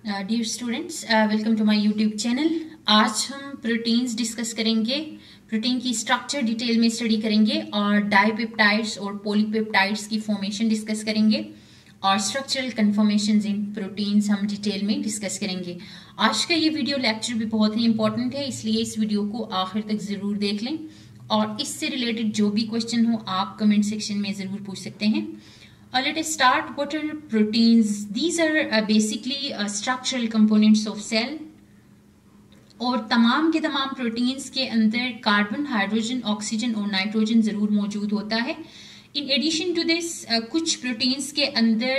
Dear students, welcome to my YouTube channel. आज हम proteins discuss करेंगे। प्रोटीन की स्ट्रक्चर डिटेल में स्टडी करेंगे और डाइपेप्टाइड्स और पॉलीपेप्टाइड्स की फॉर्मेशन डिस्कस करेंगे और स्ट्रक्चरल कन्फर्मेशंस इन प्रोटीन्स हम डिटेल में डिस्कस करेंगे। आज का ये वीडियो लेक्चर भी बहुत ही इंपॉर्टेंट है, इसलिए इस वीडियो को आखिर तक ज़रूर देख लें और इससे रिलेटेड जो भी क्वेश्चन हो आप कमेंट सेक्शन में ज़रूर पूछ सकते हैं। Let us start. What are proteins? These are basically structural components of cell. और तमाम के तमाम प्रोटीन्स के अंदर कार्बन, हाइड्रोजन, ऑक्सीजन और नाइट्रोजन जरूर मौजूद होता है। इन एडिशन टू दिस कुछ प्रोटीन्स के अंदर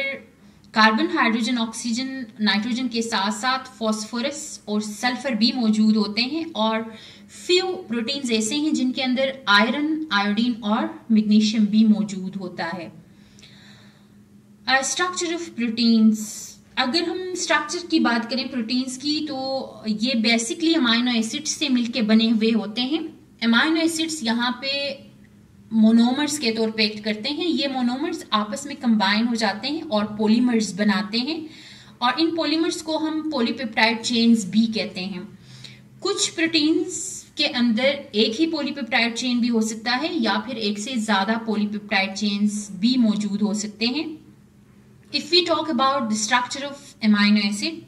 कार्बन, हाइड्रोजन, ऑक्सीजन, नाइट्रोजन के साथ साथ फॉस्फोरस और सल्फर भी मौजूद होते हैं और फ्यू प्रोटीन्स ऐसे हैं जिनके अंदर आयरन, आयोडीन और मैग्नीशियम भी मौजूद होता है। स्ट्रक्चर ऑफ प्रोटीन्स, अगर हम स्ट्रक्चर की बात करें प्रोटीन्स की तो ये बेसिकली अमाइनो एसिड्स से मिलके बने हुए होते हैं। अमाइनो एसिड्स यहाँ पे मोनोमर्स के तौर पे एक्ट करते हैं। ये मोनोमर्स आपस में कंबाइन हो जाते हैं और पॉलीमर्स बनाते हैं और इन पॉलीमर्स को हम पॉलीपेप्टाइड चेन्स भी कहते हैं। कुछ प्रोटीन्स के अंदर एक ही पॉलीपेप्टाइड चेन भी हो सकता है या फिर एक से ज्यादा पॉलीपेप्टाइड चेन्स भी मौजूद हो सकते हैं। If we talk about the structure of amino acid,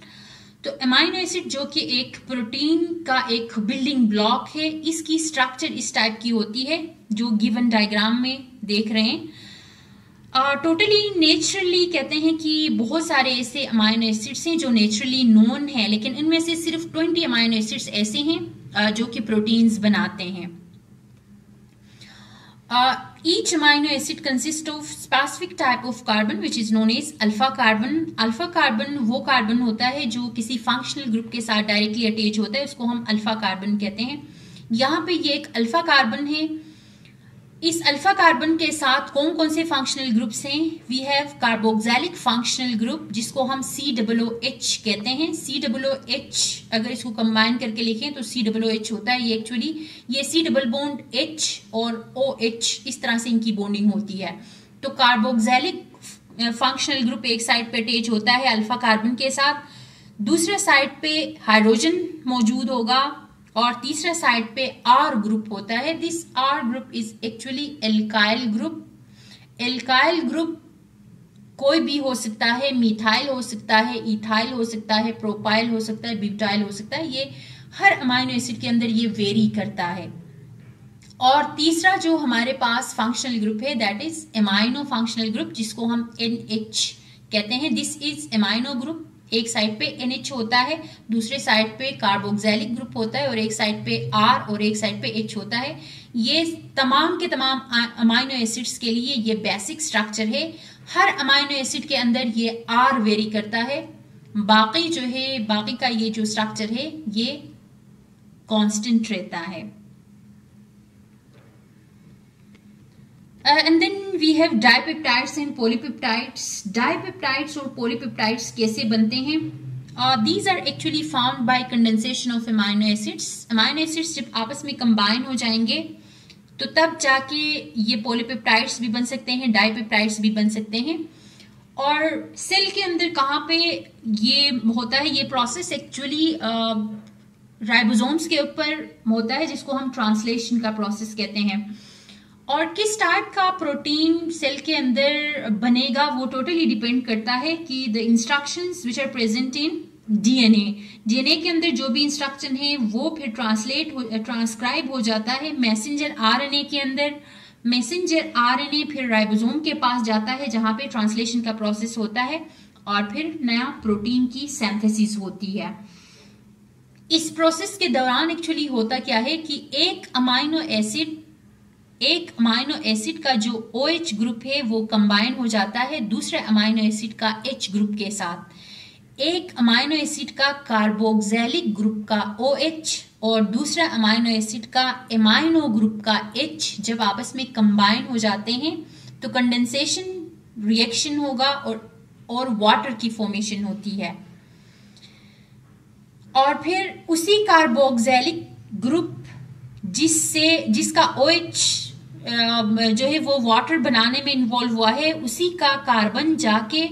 तो अमाइनो एसिड जो कि एक प्रोटीन का एक बिल्डिंग ब्लॉक है, इसकी स्ट्रक्चर इस टाइप की होती है जो गिवन डायग्राम में देख रहे हैं। टोटली नेचुरली कहते हैं कि बहुत सारे ऐसे अमाइनो एसिड्स हैं जो नेचुरली नोन है, लेकिन इनमें से सिर्फ 20 अमाइनो एसिड्स ऐसे हैं जो कि प्रोटीन्स बनाते हैं। Each amino acid consists of specific type of carbon which is known as alpha carbon. Alpha carbon वो कार्बन होता है जो किसी फंक्शनल ग्रुप के साथ डायरेक्टली अटैच होता है, उसको हम अल्फा कार्बन कहते हैं। यहाँ पे ये एक अल्फा कार्बन है। इस अल्फा कार्बन के साथ कौन कौन से फंक्शनल ग्रुप्स हैं? We have carboxylic functional group जिसको हम COOH कहते हैं। COOH अगर इसको कंबाइन करके लिखें तो COOH होता है। ये एक्चुअली ये C डबल बॉन्ड H और OH इस तरह से इनकी बॉन्डिंग होती है। तो कार्बोक्सिलिक फंक्शनल ग्रुप एक साइड पे अटैच होता है अल्फा कार्बन के साथ, दूसरे साइड पे हाइड्रोजन मौजूद होगा और तीसरा साइड पे R ग्रुप होता है। This R group is actually alkyl group. Alkyl group कोई भी हो सकता है, मिथाइल हो सकता है, इथाइल हो सकता है, प्रोपाइल हो सकता है, ब्यूटाइल हो सकता है। ये हर अमाइनो एसिड के अंदर ये वेरी करता है। और तीसरा जो हमारे पास फंक्शनल ग्रुप है that is amino functional group जिसको हम NH कहते हैं। This is amino group. एक साइड पे NH होता है, दूसरे साइड पे कार्बोक्सिलिक ग्रुप होता है और एक साइड पे R और एक साइड पे H होता है। ये तमाम के तमाम अमाइनो एसिड्स के लिए ये बेसिक स्ट्रक्चर है। हर अमाइनो एसिड के अंदर ये R वेरी करता है, बाकी जो है बाकी का ये जो स्ट्रक्चर है ये कांस्टेंट रहता है। And then we have dipeptides and polypeptides. Dipeptides और polypeptides कैसे बनते हैं? These are actually formed by condensation of amino acids. Amino acids जब आपस में combine हो जाएंगे तो तब जाके ये polypeptides भी बन सकते हैं, dipeptides भी बन सकते हैं। और सेल के अंदर कहाँ पे ये होता है? ये प्रोसेस एक्चुअली राइबोसोम्स के ऊपर होता है जिसको हम ट्रांसलेशन का प्रोसेस कहते हैं। और किस टाइप का प्रोटीन सेल के अंदर बनेगा वो टोटली डिपेंड करता है कि the instructions which are present in DNA के अंदर जो भी इंस्ट्रक्शन है वो फिर ट्रांसक्राइब हो जाता है मैसेंजर आरएनए के अंदर। मैसेंजर आरएनए फिर राइबोसोम के पास जाता है जहां पे ट्रांसलेशन का प्रोसेस होता है और फिर नया प्रोटीन की सिंथेसिस होती है। इस प्रोसेस के दौरान एक्चुअली होता क्या है कि एक अमाइनो एसिड का जो OH ग्रुप है वो कंबाइन हो जाता है दूसरे अमाइनो एसिड का H ग्रुप के साथ। एक अमाइनो एसिड का कार्बोक्सिलिक ग्रुप का OH और दूसरा अमाइनो एसिड का एमाइनो ग्रुप का H जब आपस में कंबाइन हो जाते हैं तो कंडेंसेशन रिएक्शन होगा और वाटर की फॉर्मेशन होती है। और फिर उसी कार्बोक्सिलिक ग्रुप जिसका OH जो है वो वाटर बनाने में इन्वॉल्व हुआ है, उसी का कार्बन जाके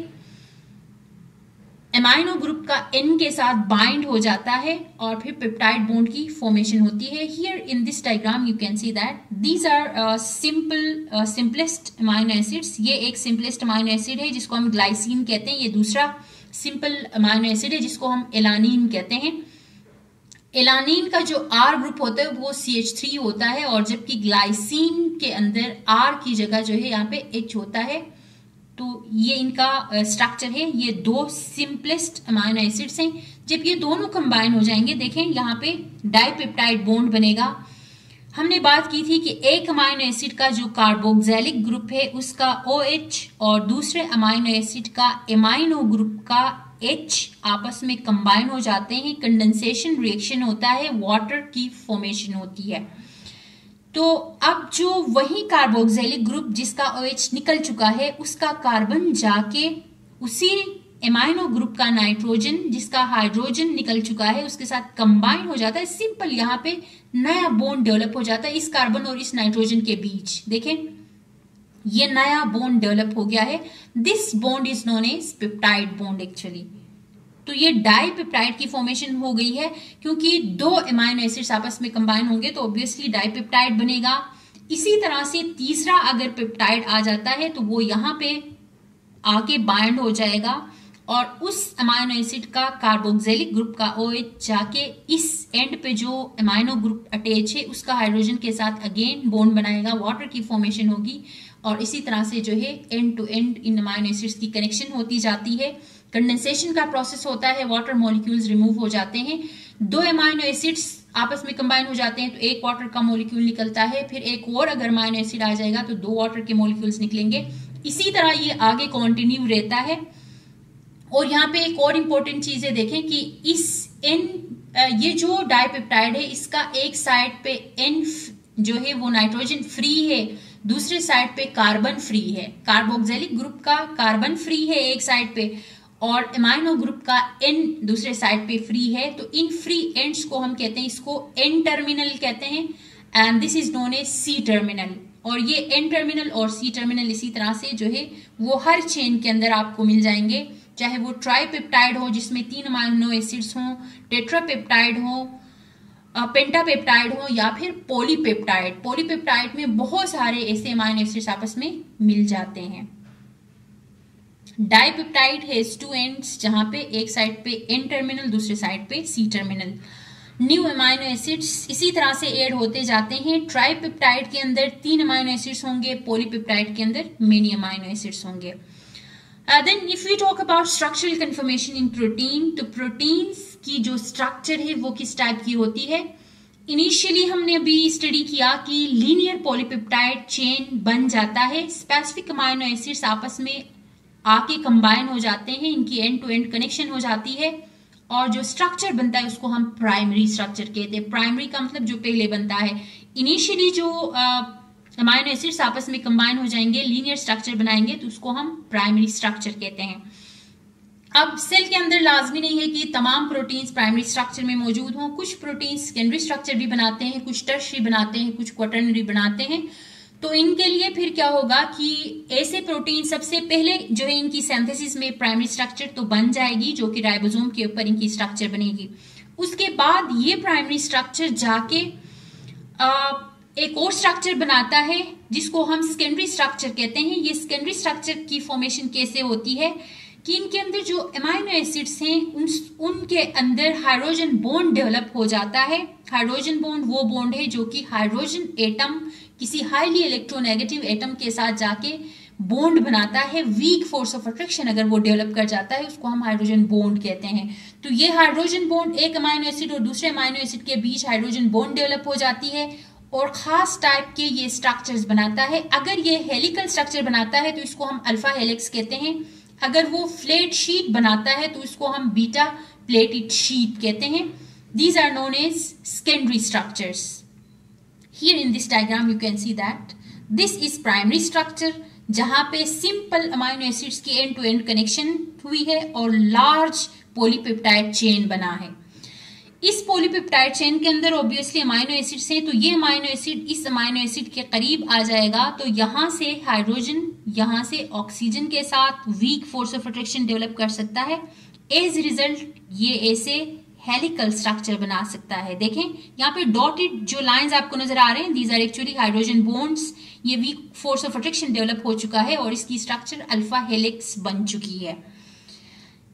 एमाइनो ग्रुप का N के साथ बाइंड हो जाता है और फिर पेप्टाइड बॉन्ड की फॉर्मेशन होती है। Here in this diagram you can see that these are simplest amino acids. ये एक सिंपलेस्ट अमाइनो एसिड है जिसको हम ग्लाइसिन कहते हैं। ये दूसरा सिंपल अमाइनो एसिड है जिसको हम एलानिन कहते हैं। एलानिन का जो R ग्रुप होता है वो CH3 होता है और जबकि ग्लाइसिन के अंदर R की जगह जो है यहाँ पे H होता है। तो ये इनका स्ट्रक्चर है। ये दो सिंपलेस्ट अमाइनो एसिड्स हैं। जब ये दोनों कंबाइन हो जाएंगे, देखें यहाँ पे डाइपेप्टाइड बॉन्ड बनेगा। हमने बात की थी कि एक अमाइनो एसिड का जो कार्बोक्सिलिक ग्रुप है उसका OH और दूसरे अमाइनो एसिड का एमाइनो ग्रुप का H आपस में कंबाइन हो जाते हैं। कंडेंसेशन रिएक्शन होता है, वाटर की फॉर्मेशन होती है। तो अब जो वही कार्बोक्सिलिक ग्रुप जिसका OH निकल चुका है उसका कार्बन जाके उसी एमाइनो ग्रुप का नाइट्रोजन जिसका हाइड्रोजन निकल चुका है उसके साथ कंबाइन हो जाता है। सिंपल यहाँ पे नया बॉन्ड डेवलप हो जाता है इस कार्बन और इस नाइट्रोजन के बीच। देखें ये नया बॉन्ड डेवलप हो गया है। This bond is known as peptide bond actually. तो ये डाइपेप्टाइड की फॉर्मेशन हो गई है क्योंकि दो अमाइनो एसिड्स आपस में कंबाइन होंगे तो ऑब्वियसली डाइपेप्टाइड बनेगा। इसी तरह से तीसरा अगर पेप्टाइड आ जाता है तो वो यहाँ पे आके बाइंड हो जाएगा और उस अमाइनो एसिड का कार्बोक्सिलिक ग्रुप का OH जाके इस एंड पे जो अमाइनो ग्रुप अटैच है उसका हाइड्रोजन के साथ अगेन बॉन्ड बनाएगा, वाटर की फॉर्मेशन होगी और इसी तरह से जो है end to end in amino acids की कनेक्शन होती जाती है। कंडेंसेशन का प्रोसेस होता है, वाटर मॉलिक्यूल्स रिमूव हो जाते हैं। दो अमाइनो एसिड्स आपस में कंबाइन हो जाते हैं तो एक वाटर का मॉलिक्यूल निकलता है, फिर एक और अगर अमाइनो एसिड आ जाएगा तो दो वाटर के मॉलिक्यूल्स निकलेंगे। इसी तरह ये आगे कंटिन्यू रहता है। और यहाँ पे एक और इम्पोर्टेंट चीज है, देखें कि ये जो डाइपेप्टाइड है इसका एक साइड पे N जो है वो नाइट्रोजन फ्री है, दूसरे साइड पे कार्बन फ्री है। कार्बोक्सिलिक ग्रुप का कार्बन फ्री है एक साइड पे और अमाइनो ग्रुप का N दूसरे साइड पे फ्री है। तो इन फ्री एंड्स को हम कहते हैं, इसको N टर्मिनल कहते हैं and this is known as C terminal. और ये N टर्मिनल और C टर्मिनल इसी तरह से जो है वो हर चेन के अंदर आपको मिल जाएंगे, चाहे वो ट्राइपेप्टाइड हो जिसमें 3 अमाइनो एसिड्स हों, टेट्रापेप्टाइड हो, पेंटापेप्टाइड हो या फिर पॉलीपेप्टाइड। पॉलीपेप्टाइड में बहुत सारे ऐसे अमाइनो एसिड्स आपस में मिल जाते हैं। डाइपेप्टाइड हैज 2 एंड्स जहां पे एक साइड पे N टर्मिनल दूसरे साइड पे C terminal. New amino acids इसी तरह से ऐड होते जाते हैं। ट्राइपेप्टाइड के अंदर 3 अमाइनो एसिड्स होंगे, पॉलीपेप्टाइड के अंदर मेनी अमाइनो एसिड्स होंगे। Then if we talk about structural conformation in protein, तो प्रोटीन्स की जो स्ट्रक्चर है वो किस टाइप की होती है। इनिशियली हमने अभी स्टडी किया कि लीनियर पॉलीपेप्टाइड चेन बन जाता है, स्पेसिफिक अमाइनो एसिड्स आपस में आके कंबाइन हो जाते हैं, इनकी एंड टू एंड कनेक्शन हो जाती है और जो स्ट्रक्चर बनता है उसको हम प्राइमरी स्ट्रक्चर कहते हैं। प्राइमरी का मतलब जो पहले बनता है। इनिशियली जो अमाइनो एसिड्स आपस में कंबाइन हो जाएंगे, लीनियर स्ट्रक्चर बनाएंगे तो उसको हम प्राइमरी स्ट्रक्चर कहते हैं। अब सेल के अंदर लाजमी नहीं है कि तमाम प्रोटीन्स प्राइमरी स्ट्रक्चर में मौजूद हों। कुछ प्रोटीन्स सेकेंडरी स्ट्रक्चर भी बनाते हैं, कुछ टर्शियरी बनाते हैं, कुछ क्वाटर्नरी बनाते हैं। तो इनके लिए फिर क्या होगा कि ऐसे प्रोटीन सबसे पहले जो है इनकी सिंथेसिस में प्राइमरी स्ट्रक्चर तो बन जाएगी जो कि राइबोसोम के ऊपर इनकी स्ट्रक्चर बनेगी। उसके बाद ये प्राइमरी स्ट्रक्चर जाके एक और स्ट्रक्चर बनाता है जिसको हम सेकेंडरी स्ट्रक्चर कहते हैं। ये सेकेंडरी स्ट्रक्चर की फॉर्मेशन कैसे होती है कि इनके अंदर जो अमाइनो एसिड्स हैं उनके अंदर हाइड्रोजन बॉन्ड डेवलप हो जाता है। हाइड्रोजन बॉन्ड वो बॉन्ड है जो कि हाइड्रोजन एटम किसी हाईली इलेक्ट्रोनेगेटिव एटम के साथ जाके बॉन्ड बनाता है। वीक फोर्स ऑफ अट्रैक्शन अगर वो डेवलप कर जाता है उसको हम हाइड्रोजन बॉन्ड कहते हैं। तो ये हाइड्रोजन बॉन्ड एक अमाइनो एसिड और दूसरे अमाइनो एसिड के बीच हाइड्रोजन बॉन्ड डेवलप हो जाती है और खास टाइप के ये स्ट्रक्चर्स बनाता है। अगर ये हेलिकल स्ट्रक्चर बनाता है तो इसको हम अल्फा हेलिक्स कहते हैं। अगर वो फ्लैट शीट बनाता है तो इसको हम बीटा प्लेटेड शीट कहते हैं। These are known as secondary structures. Here in this diagram you can see that this is primary structure जहां पे सिंपल अमाइनो एसिड्स की एंड टू एंड कनेक्शन हुई है और लार्ज पॉलीपेप्टाइड चेन बना है। इस पॉलीपेप्टाइड चेन के अंदर ऑब्वियसली अमाइनो एसिड्स हैं, तो ये अमाइनो एसिड इस अमाइनो एसिड के करीब आ जाएगा, तो यहां से हाइड्रोजन यहां से ऑक्सीजन के साथ week force of attraction develop कर सकता है। एज रिजल्ट ये ऐसे हेलिकल स्ट्रक्चर बना सकता है। देखें यहाँ पे डॉटेड जो लाइंस आपको नजर आ रहे हैं, these are actually hydrogen bonds. ये weak force of attraction develop हो चुका है और इसकी स्ट्रक्चर अल्फा हेलिक्स बन चुकी है।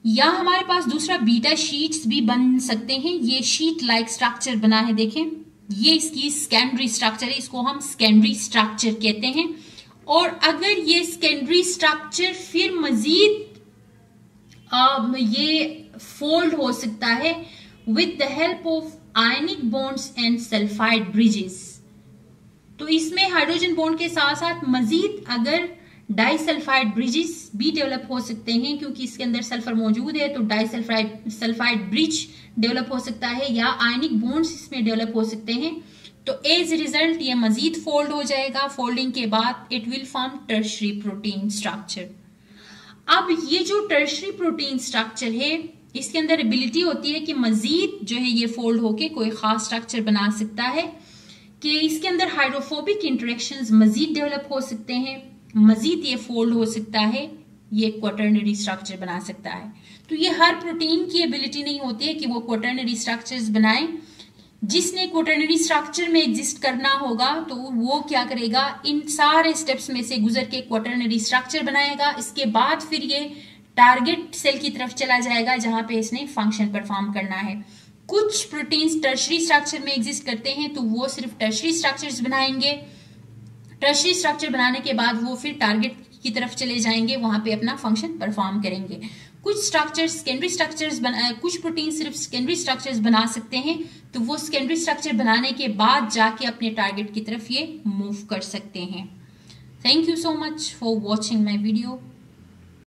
या हमारे पास दूसरा बीटा शीट्स भी बन सकते हैं। ये शीट लाइक स्ट्रक्चर बना है, देखें ये इसकी सेकेंडरी स्ट्रक्चर है, इसको हम सेकेंडरी स्ट्रक्चर कहते हैं। और अगर ये सेकेंडरी स्ट्रक्चर फिर मजीद ये फोल्ड हो सकता है with the help of ionic bonds and sulphide bridges. तो इसमें हाइड्रोजन बॉन्ड के साथ साथ मजीद अगर डाइसल्फाइड ब्रिजेस भी डेवलप हो सकते हैं, क्योंकि इसके अंदर सल्फर मौजूद है, तो डाइसल्फाइड ब्रिज डेवलप हो सकता है या आयनिक बॉन्ड्स इसमें डेवलप हो सकते हैं। तो एज रिजल्ट ये मजीद फोल्ड हो जाएगा। फोल्डिंग के बाद it will form tertiary protein structure. अब ये जो टर्शरी प्रोटीन स्ट्रक्चर है, इसके अंदर एबिलिटी होती है कि मजीद जो है ये फोल्ड होके कोई खास स्ट्रक्चर बना सकता है, कि इसके अंदर हाइड्रोफोबिक इंटरेक्शंस मजीद डेवलप हो सकते हैं, मजीद ये फोल्ड हो सकता है, ये क्वाटर्नरी स्ट्रक्चर बना सकता है। तो ये हर प्रोटीन की एबिलिटी नहीं होती है कि वो क्वाटर्नरी स्ट्रक्चर्स बनाए। जिसने क्वाटर्नरी स्ट्रक्चर में एग्जिस्ट करना होगा तो वो क्या करेगा, इन सारे स्टेप्स में से गुजर के क्वाटर्नरी स्ट्रक्चर बनाएगा। इसके बाद फिर ये टारगेट सेल की तरफ चला जाएगा जहां पे इसने फंक्शन परफॉर्म करना है। कुछ प्रोटीन्स टर्शरी स्ट्रक्चर में एग्जिस्ट करते हैं, तो वो सिर्फ टर्शरी स्ट्रक्चर्स बनाएंगे। टर्शरी स्ट्रक्चर बनाने के बाद वो फिर टारगेट की तरफ चले जाएंगे, वहां पे अपना फंक्शन परफॉर्म करेंगे। कुछ स्ट्रक्चर्स सेकेंडरी स्ट्रक्चर्स कुछ प्रोटीन सिर्फ सेकेंडरी स्ट्रक्चर्स बना सकते हैं, तो वो सेकेंडरी स्ट्रक्चर बनाने के बाद जाके अपने टारगेट की तरफ ये मूव कर सकते हैं। Thank you so much for watching my video.